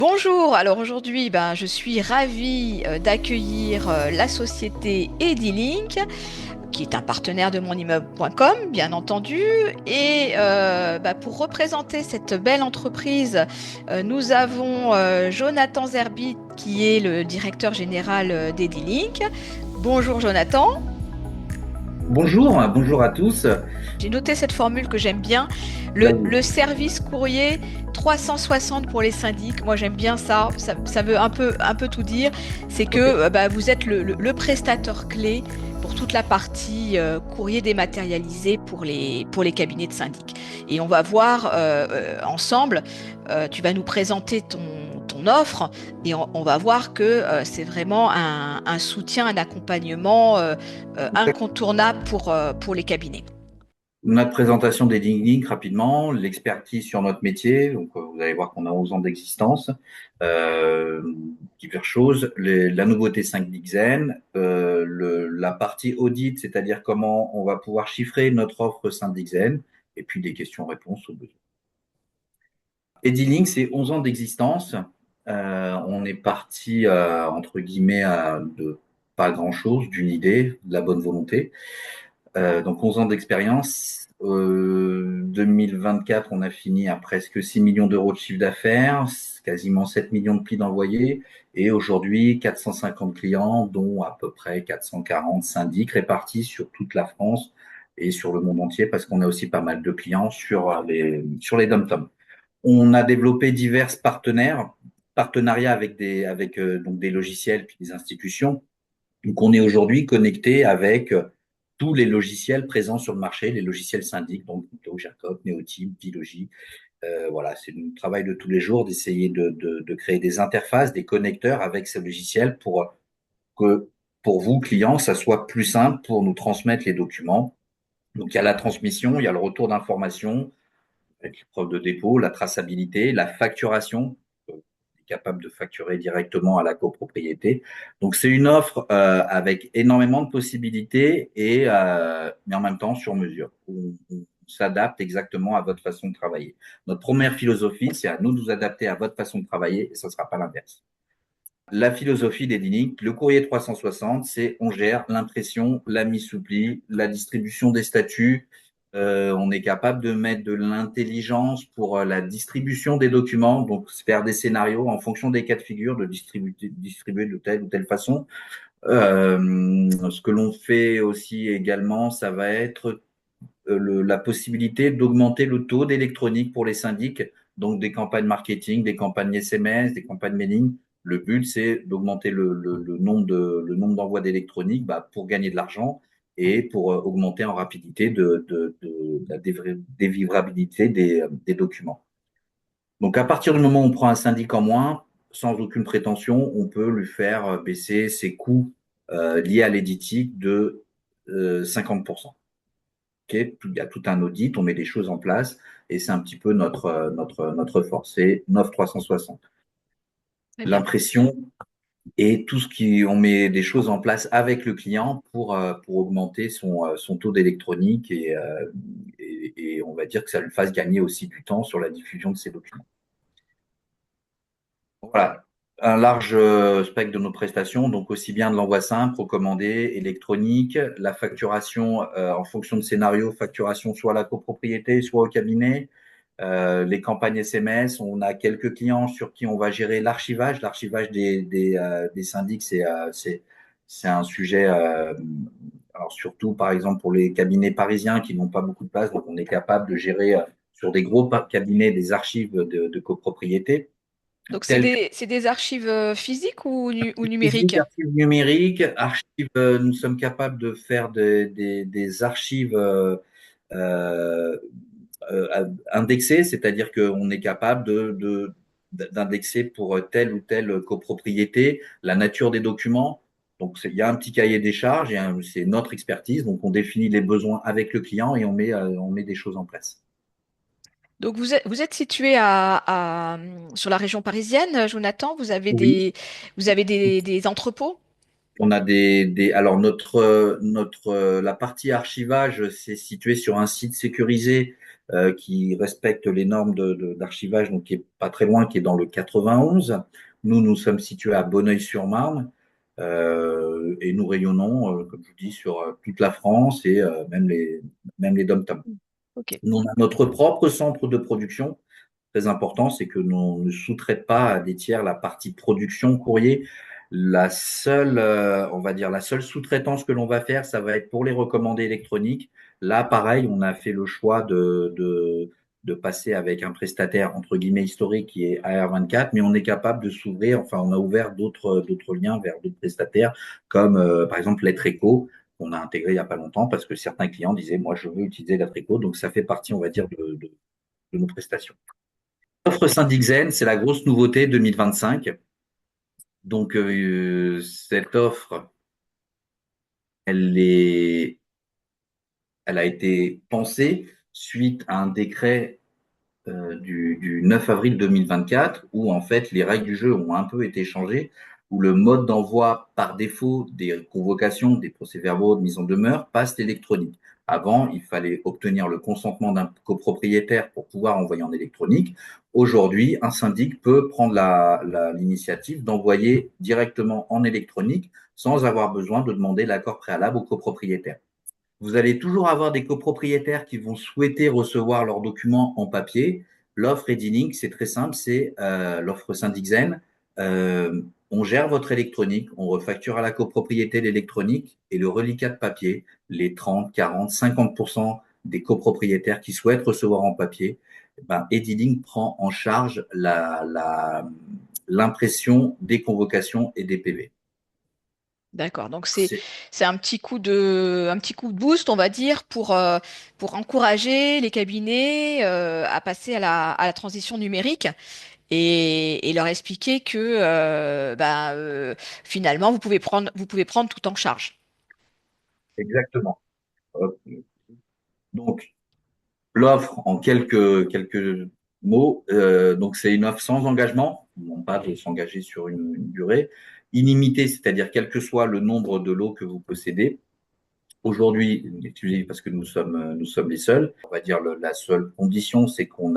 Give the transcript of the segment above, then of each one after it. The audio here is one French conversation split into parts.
Bonjour, alors aujourd'hui, je suis ravie d'accueillir la société Edilink, qui est un partenaire de monimmeuble.com, bien entendu. Et pour représenter cette belle entreprise, nous avons Jonathan Zerbit, qui est le directeur général d'Edilink. Bonjour Jonathan. Bonjour, bonjour à tous. J'ai noté cette formule que j'aime bien, Vas-y. le service courrier 360 pour les syndics. Moi, j'aime bien ça. Ça veut un peu tout dire. C'est que Ok. vous êtes le prestataire clé pour toute la partie courrier dématérialisé pour les cabinets de syndics. Et on va voir ensemble, tu vas nous présenter ton offre et on va voir que c'est vraiment un soutien, un accompagnement incontournable pour les cabinets. Notre présentation des Ding rapidement, l'expertise sur notre métier. Donc, vous allez voir qu'on a 11 ans d'existence. Euh, Diverses choses. La nouveauté 5DXN, la partie audit, c'est-à-dire comment on va pouvoir chiffrer notre offre 5DXN, et puis des questions-réponses aux besoins. Edilink, c'est 11 ans d'existence. On est parti, entre guillemets, de pas grand-chose, d'une idée, de la bonne volonté. Donc 11 ans d'expérience. 2024, on a fini à presque 6 millions d'euros de chiffre d'affaires, quasiment 7 millions de plis d'envoyés, et aujourd'hui 450 clients, dont à peu près 440 syndics répartis sur toute la France et sur le monde entier, parce qu'on a aussi pas mal de clients sur les dom-toms. On a développé divers partenariats avec donc des logiciels puis des institutions. Donc, on est aujourd'hui connecté avec tous les logiciels présents sur le marché, les logiciels syndics, donc Mito, Jacob, Neotip, Bilogi. Voilà, c'est le travail de tous les jours d'essayer de créer des interfaces, des connecteurs avec ces logiciels pour que pour vous, clients, ça soit plus simple pour nous transmettre les documents. Donc, il y a la transmission, il y a le retour d'informations, avec les preuves de dépôt, la traçabilité, la facturation, capable de facturer directement à la copropriété. Donc c'est une offre avec énormément de possibilités mais en même temps sur mesure. On s'adapte exactement à votre façon de travailler. Notre première philosophie, c'est à nous de nous adapter à votre façon de travailler et ce ne sera pas l'inverse. La philosophie d'Edinic, le courrier 360, c'est on gère l'impression, la mise sous pli, la distribution des statuts. On est capable de mettre de l'intelligence pour la distribution des documents, donc faire des scénarios en fonction des cas de figure, de distribuer de telle ou telle façon. Ce que l'on fait aussi également, ça va être la possibilité d'augmenter le taux d'électronique pour les syndics, donc des campagnes marketing, des campagnes SMS, des campagnes mailing. Le but, c'est d'augmenter le nombre d'envois d'électronique pour gagner de l'argent et pour augmenter en rapidité de la délivrabilité des documents. Donc, à partir du moment où on prend un syndic en moins, sans aucune prétention, on peut lui faire baisser ses coûts liés à l'éditique de 50%. Okay, il y a tout un audit, on met des choses en place et c'est un petit peu notre force. C'est 9360. Très bien. L'impression et tout ce qui, on met des choses en place avec le client pour augmenter son taux d'électronique et on va dire que ça lui fasse gagner aussi du temps sur la diffusion de ses documents. Voilà, un large spectre de nos prestations, donc aussi bien de l'envoi simple, recommandé, électronique, la facturation en fonction de scénario, facturation soit à la copropriété, soit au cabinet, les campagnes SMS. On a quelques clients sur qui on va gérer l'archivage. L'archivage des syndics, c'est un sujet, alors surtout par exemple pour les cabinets parisiens qui n'ont pas beaucoup de place, donc on est capable de gérer sur des gros cabinets des archives de copropriété Donc, telles c'est des archives physiques ou numériques? physique, archives numériques, archives, nous sommes capables de faire des archives euh, indexées, c'est-à-dire qu'on est capable d'indexer pour telle ou telle copropriété la nature des documents. Donc, il y a un petit cahier des charges, c'est notre expertise, donc on définit les besoins avec le client et on met des choses en place. Donc, vous êtes situé sur la région parisienne, Jonathan. Oui. Vous avez des entrepôts? On a alors la partie archivage, c'est situé sur un site sécurisé qui respecte les normes d'archivage, donc qui est pas très loin, qui est dans le 91. Nous, nous sommes situés à Bonneuil-sur-Marne. Et nous rayonnons, comme je vous dis, sur toute la France et même les dom-toms. Ok. Nous, on a notre propre centre de production. Très important, c'est que nous ne sous-traite pas à des tiers la partie production courrier. La seule, on va dire, la seule sous-traitance que l'on va faire, ça va être pour les recommandés électroniques. Là, pareil, on a fait le choix de passer avec un prestataire, entre guillemets, historique qui est AR24, mais on est capable de s'ouvrir, enfin, on a ouvert d'autres liens vers d'autres prestataires, comme, par exemple, Lettre Echo, qu'on a intégré il n'y a pas longtemps parce que certains clients disaient, moi, je veux utiliser Lettre Echo. Donc, ça fait partie, on va dire, de nos prestations. L'offre Syndigzen, c'est la grosse nouveauté 2025. Donc, cette offre, elle est, elle a été pensée suite à un décret du 9 avril 2024 où en fait les règles du jeu ont un peu été changées, où le mode d'envoi par défaut des convocations, des procès-verbaux de mise en demeure passe électronique. Avant, il fallait obtenir le consentement d'un copropriétaire pour pouvoir envoyer en électronique. Aujourd'hui, un syndic peut prendre l'initiative d'envoyer directement en électronique sans avoir besoin de demander l'accord préalable au copropriétaire. Vous allez toujours avoir des copropriétaires qui vont souhaiter recevoir leurs documents en papier. L'offre Edilink, c'est très simple, c'est l'offre Syndiczen. On gère votre électronique, on refacture à la copropriété l'électronique et le reliquat de papier, les 30, 40, 50% des copropriétaires qui souhaitent recevoir en papier, ben, Edilink prend en charge l'impression des convocations et des PV. D'accord. Donc C'est c'est un petit coup de boost, on va dire, pour encourager les cabinets à passer à la transition numérique et leur expliquer que finalement vous pouvez prendre tout en charge. exactement. Donc, l'offre, en quelques mots, donc c'est une offre sans engagement, non pas de s'engager sur une durée, illimitée, c'est-à-dire quel que soit le nombre de lots que vous possédez. Aujourd'hui, excusez, parce que nous sommes les seuls. On va dire la seule condition, c'est on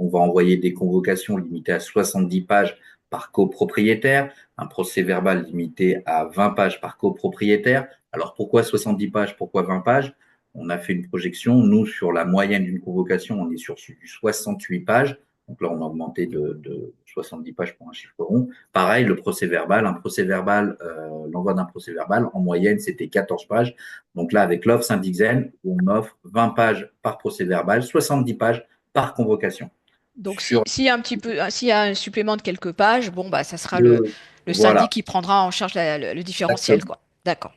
va envoyer des convocations limitées à 70 pages par copropriétaire, un procès verbal limité à 20 pages par copropriétaire. Alors pourquoi 70 pages, pourquoi 20 pages? On a fait une projection. Nous, sur la moyenne d'une convocation, on est sur du 68 pages. Donc là, on a augmenté de 70 pages pour un chiffre rond. Pareil, le procès verbal, l'envoi d'un procès verbal, en moyenne, c'était 14 pages. Donc là, avec l'offre Syndiczen, on offre 20 pages par procès verbal, 70 pages par convocation. Donc Sur s'il y a un petit peu, s'il y a un supplément de quelques pages, bon bah ça sera le, le voilà, syndic qui prendra en charge le différentiel, exactement. quoi. D'accord.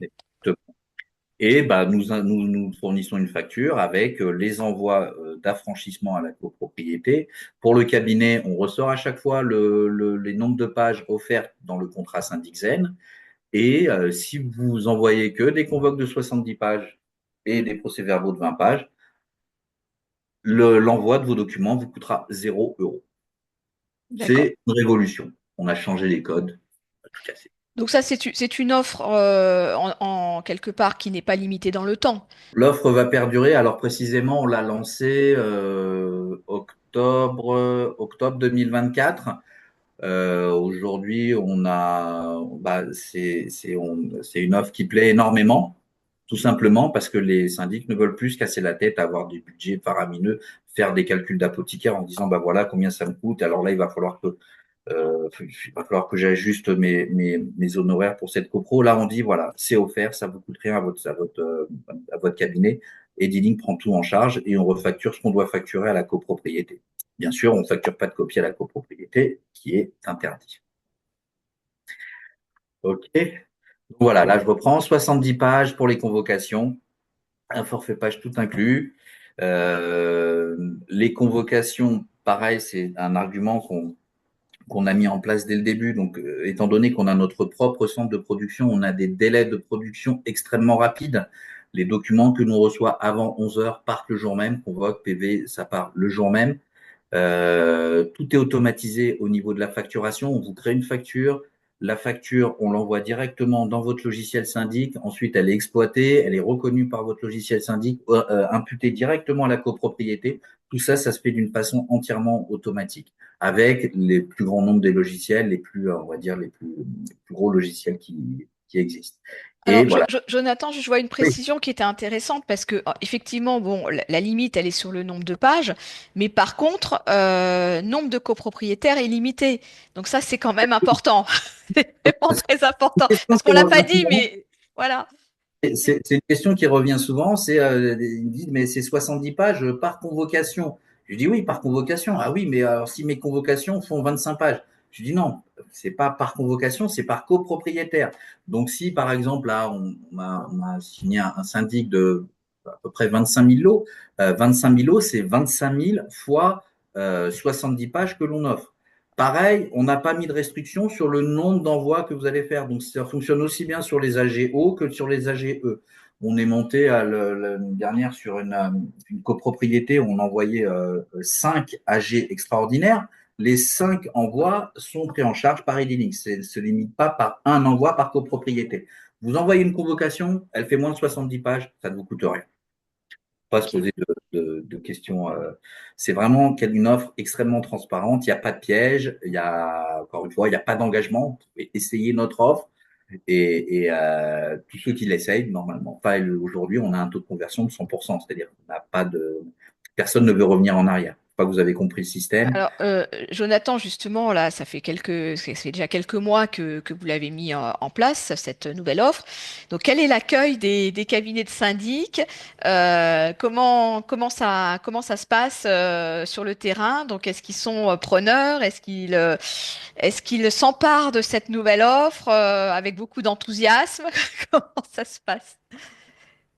Et bah, nous fournissons une facture avec les envois d'affranchissement à la copropriété. Pour le cabinet, on ressort à chaque fois les nombres de pages offertes dans le contrat Syndiczen. Et si vous envoyez que des convoques de 70 pages et des procès-verbaux de 20 pages, l'envoi de vos documents vous coûtera 0 €. D'accord. C'est une révolution. On a changé les codes, on a tout cassé. Donc ça, c'est une offre en quelque part qui n'est pas limitée dans le temps. L'offre va perdurer. Alors précisément, on l'a lancée octobre 2024. Aujourd'hui, c'est une offre qui plaît énormément, tout simplement parce que les syndics ne veulent plus se casser la tête, avoir des budgets faramineux, faire des calculs d'apothicaire en disant, bah voilà combien ça me coûte. Alors là, il va falloir que j'ajuste mes honoraires pour cette copro. Là, on dit, voilà, c'est offert, ça vous coûte rien à votre cabinet. Et D-Link prend tout en charge et on refacture ce qu'on doit facturer à la copropriété. Bien sûr, on ne facture pas de copie à la copropriété, qui est interdit. OK. Voilà, là, je reprends 70 pages pour les convocations, un forfait page tout inclus. Les convocations, pareil, c'est un argument qu'on a mis en place dès le début. Donc, étant donné qu'on a notre propre centre de production, on a des délais de production extrêmement rapides. Les documents que l'on reçoit avant 11 heures partent le jour même. Convoque, PV, ça part le jour même. Tout est automatisé au niveau de la facturation. On vous crée une facture. La facture, on l'envoie directement dans votre logiciel syndic. Ensuite, elle est exploitée, elle est reconnue par votre logiciel syndic, imputée directement à la copropriété. Tout ça, ça se fait d'une façon entièrement automatique, avec les plus grands nombres des logiciels, les plus, on va dire, les plus gros logiciels qui existent. Et Alors, voilà. Jonathan, je vois une Oui, précision qui était intéressante parce que effectivement, bon, la limite, elle est sur le nombre de pages, mais par contre, nombre de copropriétaires est limité. Donc ça, c'est quand même important. C'est vraiment c'est très une important question parce qu'on qui l'a pas revient dit, souvent. mais voilà. C'est une question qui revient souvent, c'est ils me disent mais c'est 70 pages par convocation. Je dis oui, par convocation. Ah oui, mais alors si mes convocations font 25 pages. Je dis non, c'est pas par convocation, c'est par copropriétaire. Donc si par exemple là on a signé un syndic de à peu près 25 000 lots, 25 000 lots c'est 25 000 fois 70 pages que l'on offre. Pareil, on n'a pas mis de restriction sur le nombre d'envois que vous allez faire. Donc, ça fonctionne aussi bien sur les AGO que sur les AGE. On est monté l'année dernière sur une copropriété où on envoyait 5 AG extraordinaires. Les 5 envois sont pris en charge par Edilink. Ça ne se limite pas par un envoi par copropriété. Vous envoyez une convocation, elle fait moins de 70 pages, ça ne vous coûte rien pas se Ok. poser de questions. C'est vraiment une offre extrêmement transparente. Il n'y a pas de piège. Il y a, encore une fois, il n'y a pas d'engagement. Vous pouvez essayer notre offre tous ceux qui l'essayent, normalement. Pas aujourd'hui, on a un taux de conversion de 100%. C'est-à-dire qu'on n'a pas de, personne ne veut revenir en arrière. Je crois que vous avez compris le système. Alors, Jonathan, justement, là, ça fait déjà quelques mois que vous l'avez mis en place, cette nouvelle offre. Donc, quel est l'accueil des cabinets de syndic? Comment ça se passe sur le terrain? Donc, est-ce qu'ils sont preneurs? Est-ce qu'ils s'emparent de cette nouvelle offre avec beaucoup d'enthousiasme? Comment ça se passe?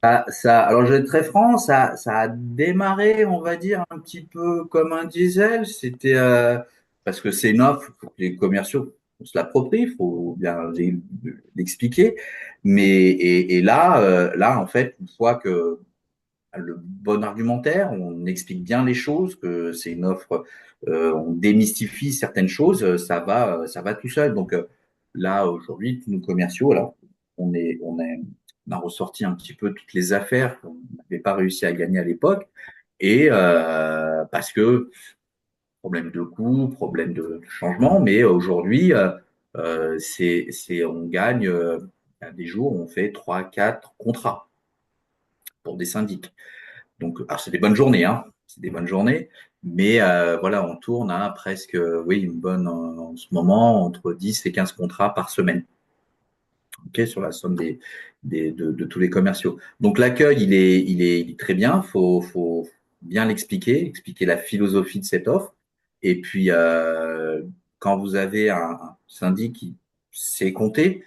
Alors je vais être très franc, ça a démarré, on va dire, un petit peu comme un diesel. C'était parce que c'est une offre, faut que les commerciaux se l'approprient, il faut bien l'expliquer. Et là, là, en fait, une fois que le bon argumentaire, on explique bien les choses, que c'est une offre, on démystifie certaines choses, ça va tout seul. Donc là, aujourd'hui, tous nos commerciaux, là, on a ressorti un petit peu toutes les affaires qu'on n'avait pas réussi à gagner à l'époque, et parce que problème de coût, problème de changement, mais aujourd'hui, on gagne à des jours, où on fait 3, 4 contrats pour des syndics. Donc, alors c'est des bonnes journées, hein, c'est des bonnes journées, mais voilà, on tourne à presque, oui, une bonne en ce moment entre 10 et 15 contrats par semaine, ok, sur la somme de tous les commerciaux. Donc l'accueil, il est très bien, faut bien l'expliquer, expliquer la philosophie de cette offre, et puis quand vous avez un syndic qui sait compter,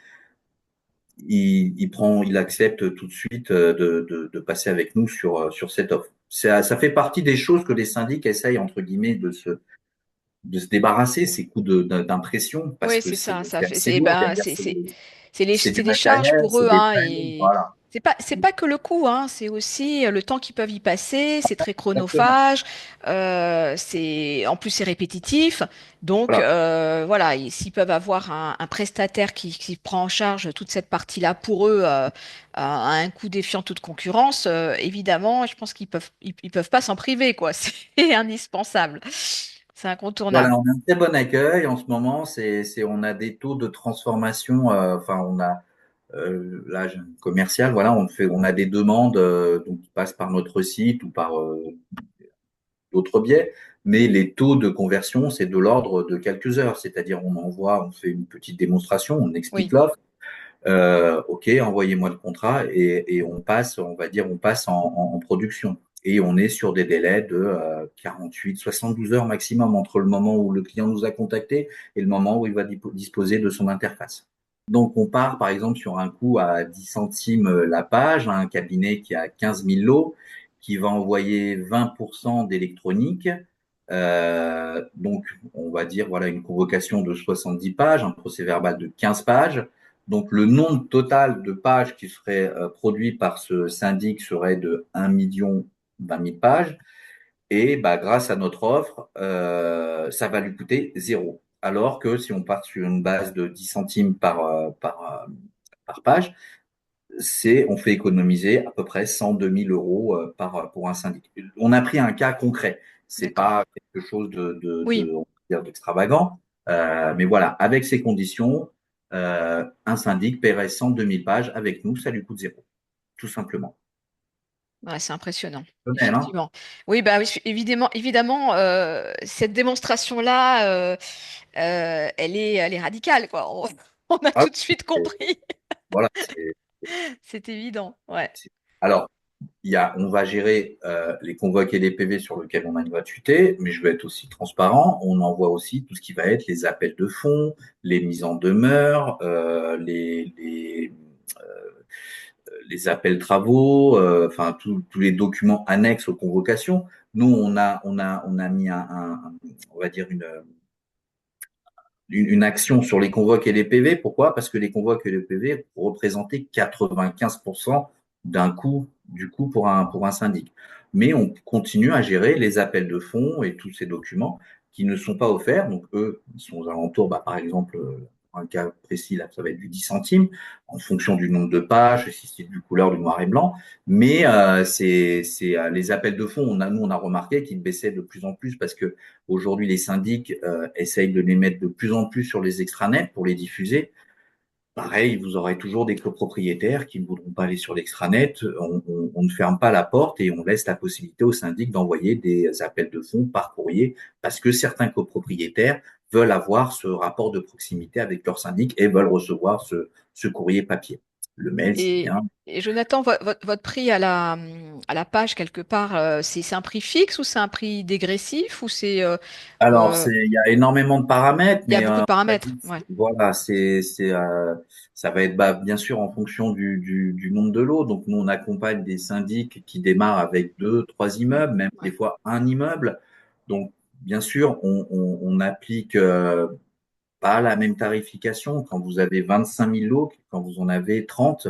il accepte tout de suite de passer avec nous sur cette offre. Ça fait partie des choses que les syndics essayent, entre guillemets, de se débarrasser, ces coûts d'impression, parce Oui, que c'est ça. Ça c'est fait, assez lourd derrière, c'est du c'est des charges matériel, pour c'est eux, des hein, plannings, et voilà. c'est pas que le coût, hein, c'est aussi le temps qu'ils peuvent y passer. C'est très Exactement. chronophage. En plus c'est répétitif. Donc Voilà. voilà, et s'ils peuvent avoir un prestataire qui prend en charge toute cette partie-là pour eux à un coût défiant toute concurrence, évidemment, je pense ils peuvent pas s'en priver, quoi. C'est indispensable. C'est incontournable. Voilà, on a un très bon accueil en ce moment. On a des taux de transformation. Enfin, on a là commercial. Voilà, on a des demandes donc qui passent par notre site ou par d'autres biais, mais les taux de conversion, c'est de l'ordre de quelques heures. C'est-à-dire, on fait une petite démonstration, on explique Oui. l'offre. OK, envoyez-moi le contrat et on passe, on va dire, on passe en production. Et on est sur des délais de 48, 72 heures maximum entre le moment où le client nous a contacté et le moment où il va disposer de son interface. Donc, on part, par exemple, sur un coût à 10 centimes la page, un cabinet qui a 15 000 lots, qui va envoyer 20% d'électronique. Donc, on va dire, voilà, une convocation de 70 pages, un procès-verbal de 15 pages. Donc, le nombre total de pages qui seraient produits par ce syndic serait de 1 020 000 pages. Et bah, grâce à notre offre, ça va lui coûter zéro. alors que si on part sur une base de 10 centimes par page, on fait économiser à peu près 100-2 000 euros pour un syndic. On a pris un cas concret. C'est D'accord. pas quelque chose Oui, on va dire, d'extravagant. Mais voilà, avec ces conditions, un syndic paierait 100-2 000 pages avec nous, ça lui coûte zéro, tout simplement. ouais, c'est impressionnant, Honnête, hein. effectivement. Oui, bah oui, évidemment, cette démonstration-là, elle est radicale, quoi. On a Ah, tout de suite compris. voilà, C'est évident. Ouais. alors, on va gérer les convoques et les PV sur lesquels on a une gratuité, mais je vais être aussi transparent. On envoie aussi tout ce qui va être les appels de fonds, les mises en demeure, les appels travaux, enfin tous les documents annexes aux convocations. Nous, on a mis on va dire une action sur les convoques et les PV. Pourquoi? Parce que les convoques et les PV représentaient 95% du coût pour un syndic. Mais on continue à gérer les appels de fonds et tous ces documents qui ne sont pas offerts. Donc, eux, ils sont aux alentours, par exemple, un cas précis, là, ça va être du 10 centimes en fonction du nombre de pages, si c'est du couleur, du noir et blanc. Mais les appels de fonds, nous, on a remarqué qu'ils baissaient de plus en plus parce que aujourd'hui, les syndics essayent de les mettre de plus en plus sur les extranets pour les diffuser. Pareil, vous aurez toujours des copropriétaires qui ne voudront pas aller sur l'extranet. On ne ferme pas la porte et on laisse la possibilité aux syndics d'envoyer des appels de fonds par courrier parce que certains copropriétaires veulent avoir ce rapport de proximité avec leur syndic et veulent recevoir ce courrier papier. Le mail, c'est Et, bien. et Jonathan, votre prix à la page, quelque part, c'est un prix fixe ou c'est un prix dégressif ou Alors, euh, il y a énormément de paramètres, il y a mais beaucoup de on va dire, paramètres? Ouais. voilà, ça va être bien sûr en fonction du nombre de lots. Donc, nous, on accompagne des syndics qui démarrent avec deux, trois immeubles, même des Ouais. fois un immeuble. Donc, bien sûr, on applique pas la même tarification quand vous avez 25 000 lots que quand vous en avez 30.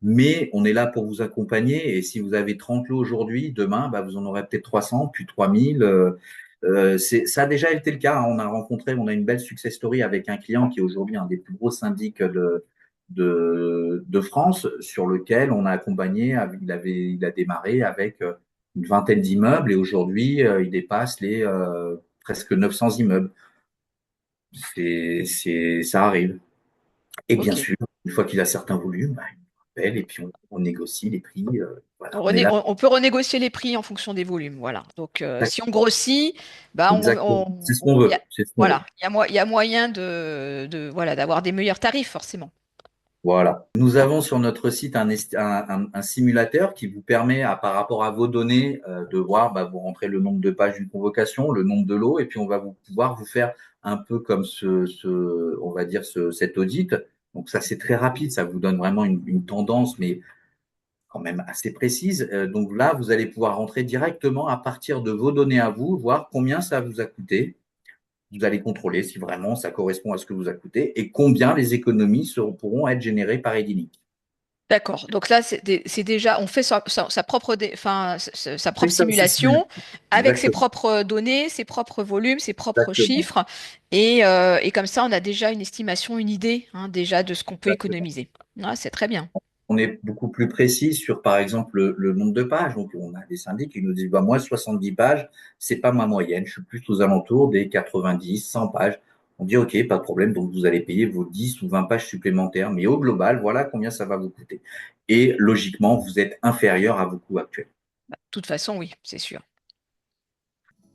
Mais on est là pour vous accompagner. Et si vous avez 30 lots aujourd'hui, demain, vous en aurez peut-être 300, puis 3000. Ça a déjà été le cas, hein. On a une belle success story avec un client qui est aujourd'hui un des plus gros syndics de France, sur lequel on a accompagné. Il a démarré avec une vingtaine d'immeubles et aujourd'hui, il dépasse les presque 900 immeubles. Ça arrive. Et bien Ok. sûr, une fois qu'il a certains volumes, il nous appelle et puis on négocie les prix. Voilà, on est là. On peut renégocier les prix en fonction des volumes. Voilà. Donc, si on grossit, bah, Exactement. C'est ce qu'on il y a, veut. C'est ce qu'on veut. voilà, il y a moyen voilà, d'avoir des meilleurs tarifs, forcément. Voilà. Nous avons sur notre site un simulateur qui vous permet, par rapport à vos données, de voir, vous rentrez le nombre de pages d'une convocation, le nombre de lots, et puis on va pouvoir vous faire un peu comme on va dire cet audit. Donc ça, c'est très rapide, ça vous donne vraiment une tendance, mais quand même assez précise. Donc là, vous allez pouvoir rentrer directement à partir de vos données à vous, voir combien ça vous a coûté. Vous allez contrôler si vraiment ça correspond à ce que vous a coûté et combien les économies pourront être générées par Edilink. D'accord. Donc là, c'est déjà, on fait sa propre, sa C'est propre ça, c'est simulé. simulation avec ses Exactement. propres données, ses propres volumes, ses propres Exactement. chiffres. Et comme ça, on a déjà une estimation, une idée, hein, déjà de ce qu'on peut Exactement. économiser. Ah, c'est très bien. On est beaucoup plus précis sur, par exemple, le nombre de pages. Donc, on a des syndics qui nous disent, moi, 70 pages, c'est pas ma moyenne. Je suis plus aux alentours des 90, 100 pages. On dit, OK, pas de problème. Donc, vous allez payer vos 10 ou 20 pages supplémentaires. Mais au global, voilà combien ça va vous coûter. Et logiquement, vous êtes inférieur à vos coûts actuels. De toute façon, oui, c'est sûr.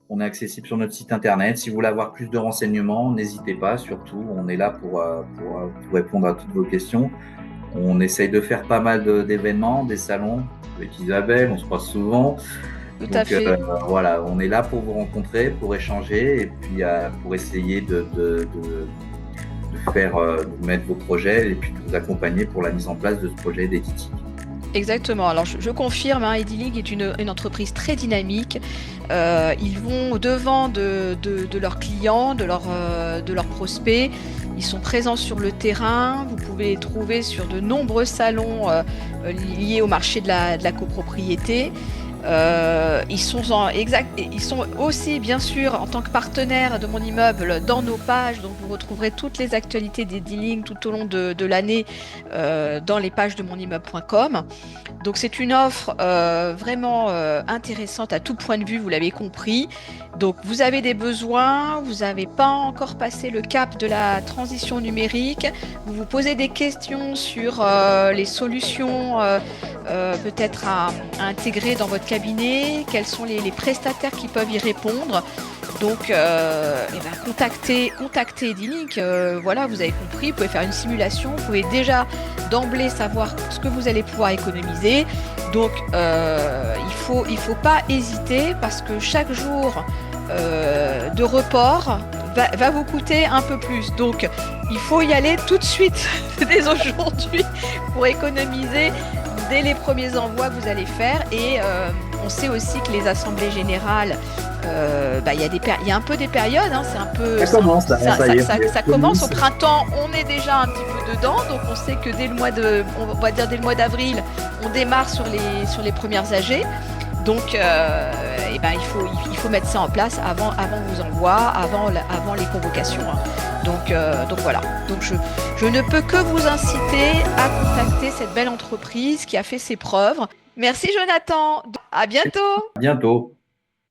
On est accessible sur notre site internet. Si vous voulez avoir plus de renseignements, n'hésitez pas. Surtout, on est là pour répondre à toutes vos questions. On essaye de faire pas mal d'événements, des salons avec Isabelle, on se croise souvent. Tout à Donc fait. voilà, on est là pour vous rencontrer, pour échanger et puis pour essayer de faire, de vous mettre vos projets et puis de vous accompagner pour la mise en place de ce projet d'éthique. Exactement. Alors, je confirme, hein, Edilink est une entreprise très dynamique. Ils vont au-devant de leurs clients, de leurs prospects. Ils sont présents sur le terrain. Vous pouvez les trouver sur de nombreux salons liés au marché de la copropriété. Ils sont aussi, bien sûr, en tant que partenaire de mon immeuble dans nos pages. Donc, vous retrouverez toutes les actualités des dealings tout au long de l'année dans les pages de monimmeuble.com. Donc, c'est une offre vraiment intéressante à tout point de vue, vous l'avez compris. Donc, vous avez des besoins, vous n'avez pas encore passé le cap de la transition numérique, vous vous posez des questions sur les solutions peut-être à intégrer dans votre cabinet, quels sont les prestataires qui peuvent y répondre. Donc, contactez Edilink. Voilà, vous avez compris, vous pouvez faire une simulation, vous pouvez déjà d'emblée savoir ce que vous allez pouvoir économiser. Donc, il faut pas hésiter parce que chaque jour de report va vous coûter un peu plus. Donc, il faut y aller tout de suite, dès aujourd'hui, pour économiser dès les premiers envois que vous allez faire. Et on sait aussi que les assemblées générales, il y a un peu des périodes, hein, c'est un peu, Ça commence, là, ça y est. ça commence au printemps, on est déjà un petit peu dedans, donc on sait que dès le mois on va dire dès le mois d'avril, on démarre sur les premières AG. Donc, il faut mettre ça en place avant vos envois, avant les convocations, hein. Donc voilà. Donc je ne peux que vous inciter à contacter cette belle entreprise qui a fait ses preuves. Merci Jonathan. À bientôt. À bientôt.